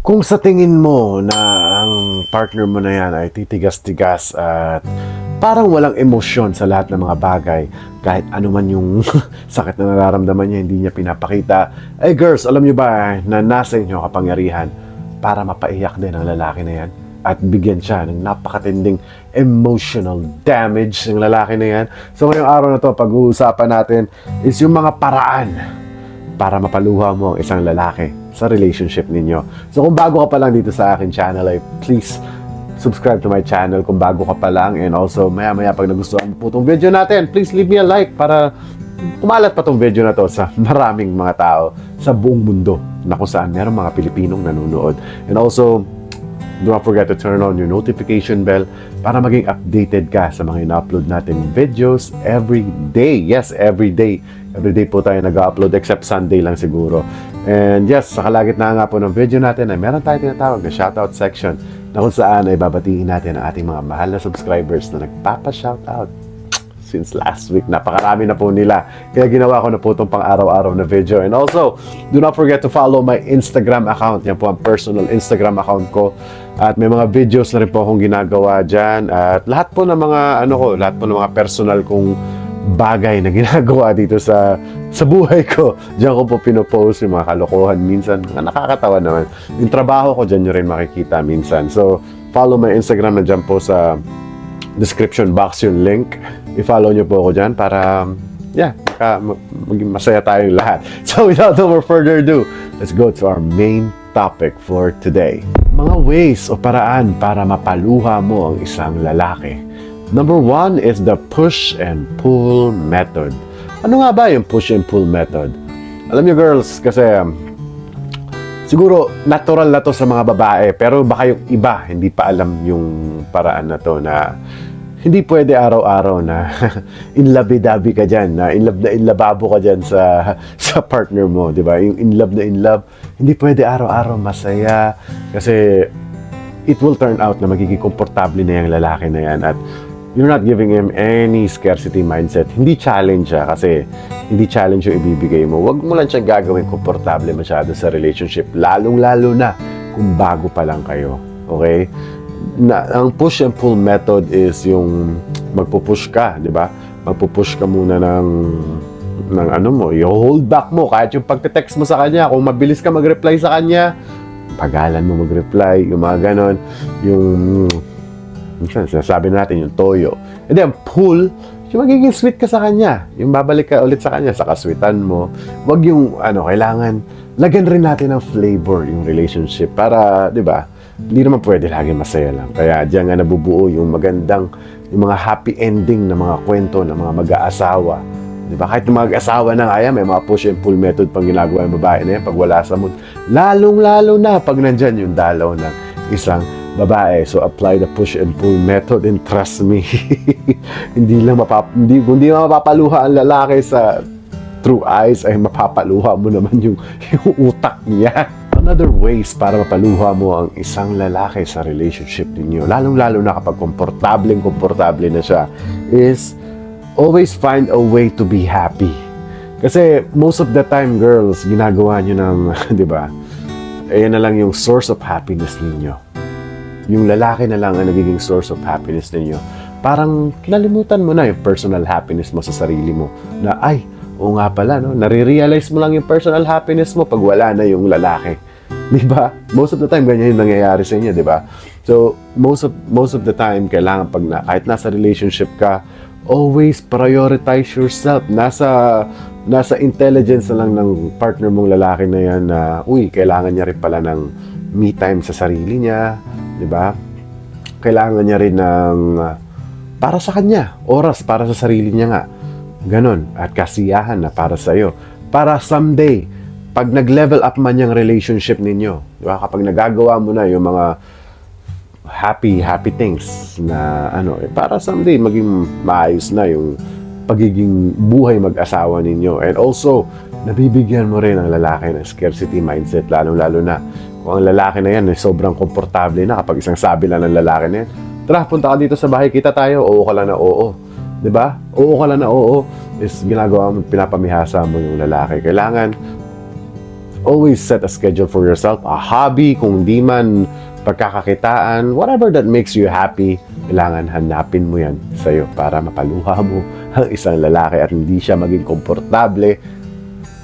Kung sa tingin mo na ang partner mo na yan ay titigas-tigas at parang walang emosyon sa lahat ng mga bagay, kahit ano man yung sakit na nararamdaman niya, hindi niya pinapakita, girls, alam niyo ba na nasa inyo kapangyarihan para mapaiyak din ang lalaki na yan at bigyan siya ng napakatinding emotional damage ng lalaki na yan. So ngayong araw na to, pag-uusapan natin is yung mga paraan para mapaluha mo ang isang lalaki sa relationship ninyo. So kung bago ka pa lang dito sa akin channel, ay please subscribe to my channel kung bago ka pa lang. And also, maya-maya pag nagustuhan mo po itong video natin, please leave me a like para kumalat pa itong video na to sa maraming mga tao sa buong mundo na kung saan meron mga Pilipinong nanonood. And also, do not forget to turn on your notification bell para maging updated ka sa mga ina-upload natin videos every day. Yes, every day. Every day po tayo nag-upload except Sunday lang siguro. And yes, sa kalagitnaan nga po ng video natin ay meron tayo tinatawag na shoutout section na kung saan ay babatiin natin ang ating mga mahal na subscribers na nagpapa-shoutout since last week. Napakarami na po nila. Kaya ginawa ko na po itong pang-araw-araw na video. And also, do not forget to follow my Instagram account. Yan po ang personal Instagram account ko. At may mga videos na rin po akong ginagawa dyan. At lahat po ng mga, lahat po ng mga personal kong bagay na ginagawa dito sa buhay ko. Diyan ko po pinopost yung mga kalokohan minsan. Nakakatawa naman. Yung trabaho ko, dyan nyo rin makikita minsan. So, follow my Instagram na dyan po sa description box yung link. I-follow nyo po ako dyan para, maging masaya tayong lahat. So, without no more further ado, let's go to our main topic for today. Mga ways o paraan para mapaluha mo ang isang lalaki. Number one is the push and pull method. Ano nga ba yung push and pull method? Alam niyo girls, kasi siguro natural na to sa mga babae, pero baka yung iba hindi pa alam yung paraan na to na hindi pwede araw-araw na inlabi-dabi ka dyan, na inlababo ka dyan sa partner mo, di ba? Yung in love, hindi pwede araw-araw masaya kasi it will turn out na magiging komportable na yung lalaki na yan at you're not giving him any scarcity mindset. Hindi challenge siya kasi hindi challenge yung ibibigay mo. Huwag mo lang siyang gagawin komportable masyado sa relationship, lalong-lalo na kung bago pa lang kayo. Okay? Ang push and pull method is yung magpupush ka, di ba? Magpupush ka muna ng i-hold back mo kahit yung pagte-text mo sa kanya, kung mabilis ka mag-reply sa kanya, pagalan mo mag-reply, yung mga ganon, yung sinasabi natin yung toyo. And then pull, yung magiging sweet ka sa kanya, yung babalik ka ulit sa kanya sa kaswitan mo. Wag yung kailangan lagyan rin natin ng flavor yung relationship para, di ba? Hindi naman pwede lagi masaya lang. Kaya diyan nga nabubuo yung yung mga happy ending na mga kwento ng mga mag-aasawa. Di ba? Kahit yung mga mag-aasawa na kaya, may mga push and pull method pang ginagawa yung babae na yan pag wala sa mood. Lalong-lalo na pag nandyan yung dalaw ng isang babae. So apply the push and pull method and trust me, hindi mapapaluha ang lalaki sa true eyes, ay mapapaluha mo naman yung utak niya. Another ways para mapaluha mo ang isang lalaki sa relationship ninyo, lalong-lalo na kapag komportable na siya, is always find a way to be happy. Kasi most of the time, girls, ginagawa nyo ng, di ba, ayan na lang yung source of happiness ninyo. Yung lalaki na lang ang nagiging source of happiness ninyo. Parang kinalimutan mo na yung personal happiness mo sa sarili mo. Na, oo nga pala, no? Nare-realize mo lang yung personal happiness mo pag wala na yung lalaki. Diba? Most of the time, ganyan yung nangyayari sa inyo, diba? So, most of the time, kailangan kahit nasa relationship ka, always prioritize yourself. Nasa intelligence na lang ng partner mong lalaki na yan na, kailangan niya rin pala ng me time sa sarili niya, diba? Kailangan niya rin ng para sa kanya, oras para sa sarili niya nga. Ganon. At kasiyahan na para sa'yo. Para someday, pag nag-level up man yung relationship ninyo, di ba? Kapag nagagawa mo na yung mga happy things na para someday maging maayos na yung pagiging buhay mag-asawa ninyo. And also, nabibigyan mo rin ang lalaki ng scarcity mindset, lalong-lalo na kung ang lalaki na yan sobrang komportable na kapag isang sabi lang ng lalaki na yan, tara, punta ka dito sa bahay, kita tayo, oo ka lang na oo. Diba? Oo ka lang na oo is ginagawa mo, pinapamihasa mo yung lalaki. Kailangan always set a schedule for yourself, a hobby, kung di man pagkakakitaan, whatever that makes you happy, kailangan hanapin mo yan sa'yo para mapaluha mo ang isang lalaki at hindi siya maging komportable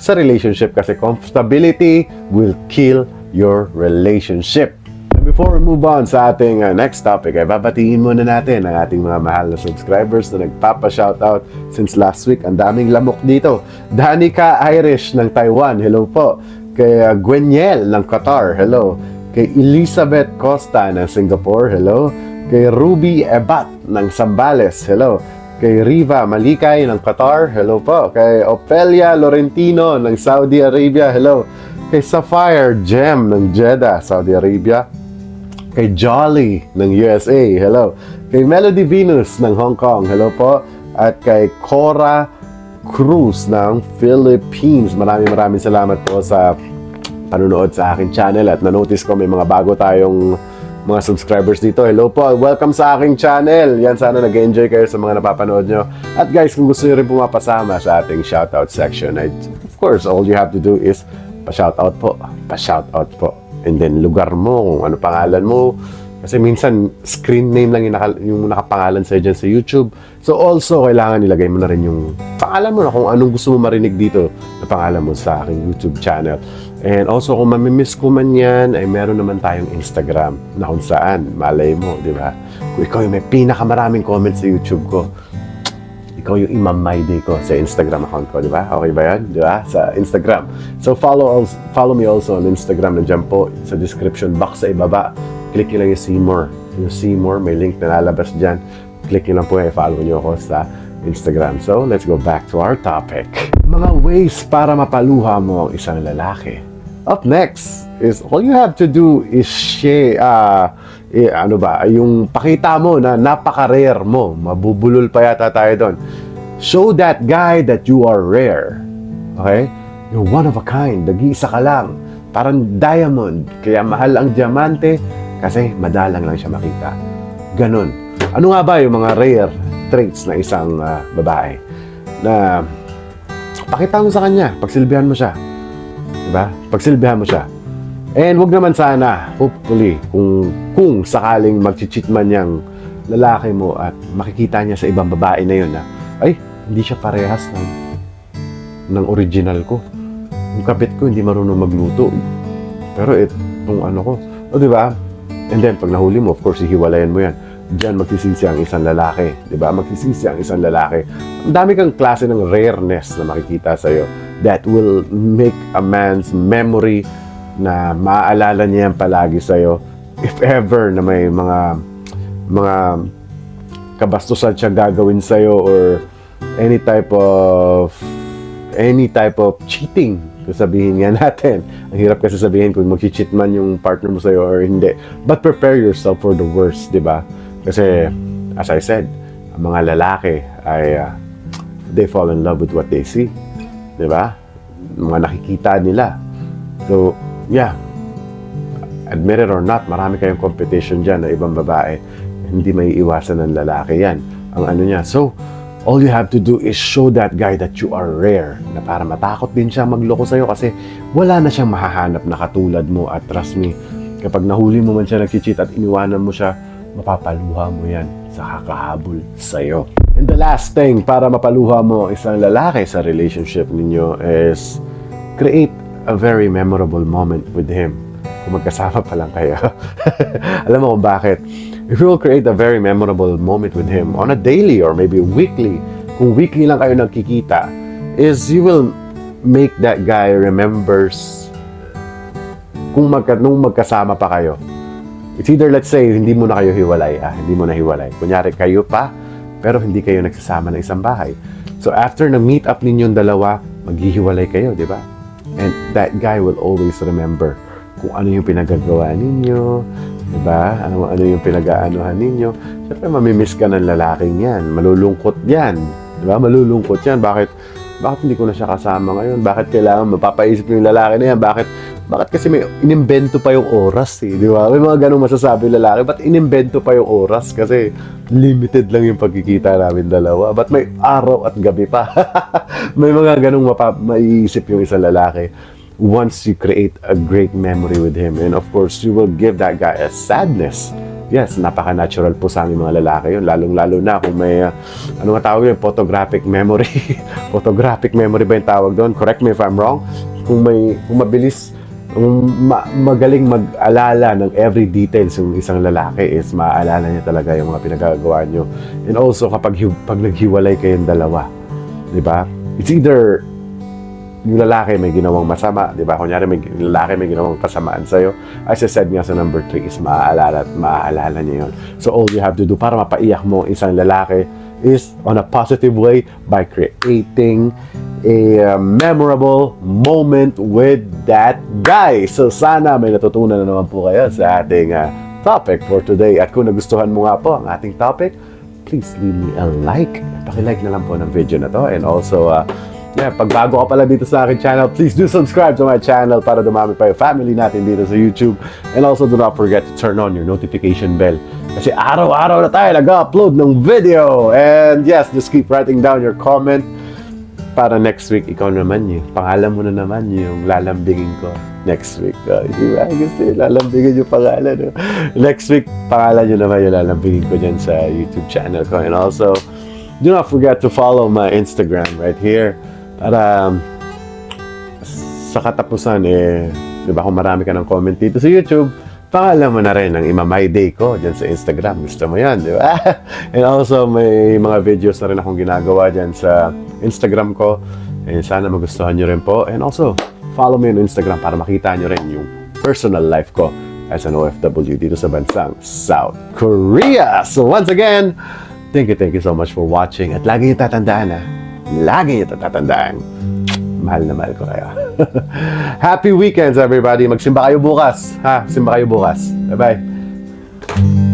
sa relationship kasi comfortability will kill your relationship. And before we move on sa ating next topic, ay babatiin muna natin ang ating mga mahal na subscribers na nagpapa-shoutout since last week. Ang daming lamok dito. Danica Irish ng Taiwan, hello po. Kay Gwenyel ng Qatar, hello. Kay Elizabeth Costa ng Singapore, hello. Kay Ruby Ebat ng Zambales, hello. Kay Riva Malikay ng Qatar, hello po. Kay Ofelia Lorentino ng Saudi Arabia, hello. Kay Sapphire Gem ng Jeddah, Saudi Arabia. Kay Jolly ng USA, hello. Kay Melody Venus ng Hong Kong, hello po. At kay Cora Cruz ng Philippines. Maraming salamat po sa panunood sa aking channel at na-notice ko may mga bago tayong mga subscribers dito. Hello po, welcome sa aking channel. Yan, sana nag-enjoy kayo sa mga napapanood nyo. At guys, kung gusto nyo rin pumapasama sa ating shoutout section, of course, all you have to do is pa-shoutout po. Pa-shoutout po. And then, lugar mo, kung ano pangalan mo. Kasi minsan, screen name lang yung nakapangalan sa'yo dyan sa YouTube. So also, kailangan ilagay mo na rin yung pangalan mo na kung anong gusto mo marinig dito na pangalan mo sa aking YouTube channel. And also, kung mamimiss ko man yan, ay meron naman tayong Instagram na kung saan, malay mo, di ba? Kung ikaw yung may pinakamaraming comments sa YouTube ko, ikaw yung Imam Maide ko sa Instagram account ko, di ba? Okay ba yan? Di ba? Sa Instagram. So, follow me also on Instagram. Nandiyan po sa description box sa ibaba. Click nyo lang yung see more. Yung see more, may link na lalabas dyan. Click nyo lang po, follow nyo ako sa Instagram. So, let's go back to our topic. Mga ways para mapaluha mo ang isang lalaki. Up next is, all you have to do is share, yung pakita mo na napaka-rare mo. Mabubulol pa yata tayo doon. Show that guy that you are rare. Okay? You're one of a kind. Nag-iisa ka lang. Parang diamond. Kaya mahal ang diamante kasi madalang lang siya makita. Ganon. Ano nga ba yung mga rare traits na isang babae? Na pakita mo sa kanya, pagsilbihan mo siya. Diba? Pagsilbihan mo siya. And wag naman sana, hopefully, kung sakaling mag-cheat man yung lalaki mo at makikita niya sa ibang babae na yun na, ay, hindi siya parehas ng original ko. Yung kabit ko, hindi marunong magluto. Pero itong ano ko, o diba? And then, pag nahuli mo, of course, hihiwalayan mo yan. Diyan magsisisi ang isang lalaki. Diba? Magsisisi ang isang lalaki. Ang dami kang klase ng rareness na makikita sa'yo that will make a man's memory na maaalala niya yan palagi sa'yo. If ever na may mga kabastusan siya gagawin sa'yo or any type of cheating, kung sabihin nga natin. Ang hirap kasi sabihin kung mag-cheat man yung partner mo sa'yo or hindi. But prepare yourself for the worst, di ba? Kasi, as I said, ang mga lalaki ay they fall in love with what they see. Di ba? Mga nakikita nila. So, yeah. Admit it or not, marami kayong competition dyan na ibang babae. Hindi may iwasan ng lalaki yan. Ang ano niya. So, all you have to do is show that guy that you are rare. Na para matakot din siya magloko sa'yo kasi wala na siyang mahahanap na katulad mo. At trust me, kapag nahuli mo man siya nag-cheat at iniwanan mo siya, mapapaluha mo yan sa kakahabol sa'yo. And the last thing para mapaluha mo isang lalaki sa relationship ninyo is create a very memorable moment with him. Kung magkasama pa lang kayo. Alam mo kung bakit? If you will create a very memorable moment with him on a daily or maybe weekly, kung weekly lang kayo nagkikita, is you will make that guy remembers nung magkasama pa kayo. It's either, let's say, hindi mo na kayo hiwalay. Hindi mo na hiwalay. Kunyari, kayo pa, pero hindi kayo nagsasama ng isang bahay. So, after na meet up ninyong dalawa, maghihiwalay kayo, di ba? And that guy will always remember kung ano yung pinagagawa ninyo, di ba? Ano yung pinag-aanohan ninyo. Siyempre, mamimiss ka ng lalaking yan. Malulungkot yan. Di ba? Malulungkot yan. Bakit hindi ko na siya kasama ngayon? Bakit kailangan mapapaisip yung lalaki na yan? Bakit kasi may inimbento pa yung oras eh, di ba? May mga ganong masasabi lalaki, ba't inimbento pa yung oras? Kasi limited lang yung pagkikita namin dalawa. Ba't may araw at gabi pa? May mga ganong maiisip yung isang lalaki. once you create a great memory with him. And of course, you will give that guy a sadness. Yes, napaka-natural po sa aming mga lalaki yun. Lalong-lalo na kung may, ano nga tawag yun, photographic memory. Photographic memory ba yung tawag doon? Correct me if I'm wrong. Kung mabilis, magaling mag-alala ng every details yung isang lalaki is maaalala niya talaga yung mga pinagagawa nyo. And also, pag naghiwalay kayong dalawa, di ba? It's either yung lalaki may ginawang masama, di ba? Kunyari, lalaki may ginawang kasamaan sa'yo. As I said nga sa number 3 is maaalala niya yun. So, all you have to do para mapaiyak mo isang lalaki is on a positive way by creating a memorable moment with that guy. So, sana may natutunan na naman po kayo sa ating topic for today. At kung nagustuhan mo nga po ang ating topic, please leave me a like. Paki-like na lang po ng video na to. And also, pag bago ka pala dito sa akin channel, please do subscribe to my channel para dumami pa yung family natin dito sa YouTube. And also, do not forget to turn on your notification bell. Kasi araw-araw na tayo nag-upload ng video. And yes, just keep writing down your comment para next week, ikaw naman yung pangalan mo na naman yung lalambingin ko next week. Di ba? Kasi lalambingin yung pangalan. No? Next week, pangalan nyo naman yung lalambingin ko dyan sa YouTube channel ko. And also, do not forget to follow my Instagram right here. Para sa katapusan, di ba kung marami ka ng comment dito sa YouTube, pangalan mo na rin ang My Day ko dyan sa Instagram. Gusto mo yan, di ba? And also, may mga videos na rin akong ginagawa dyan sa Instagram ko. And sana magustuhan nyo rin po. And also, follow me on Instagram para makita nyo rin yung personal life ko as an OFW dito sa bansang South Korea. So once again, thank you so much for watching. At lagi nyo tatandaan, lagi nyo tatandaan, mahal na mahal ko kayo. Happy weekends, everybody. Magsimba kayo bukas. Simba kayo bukas. Bye-bye.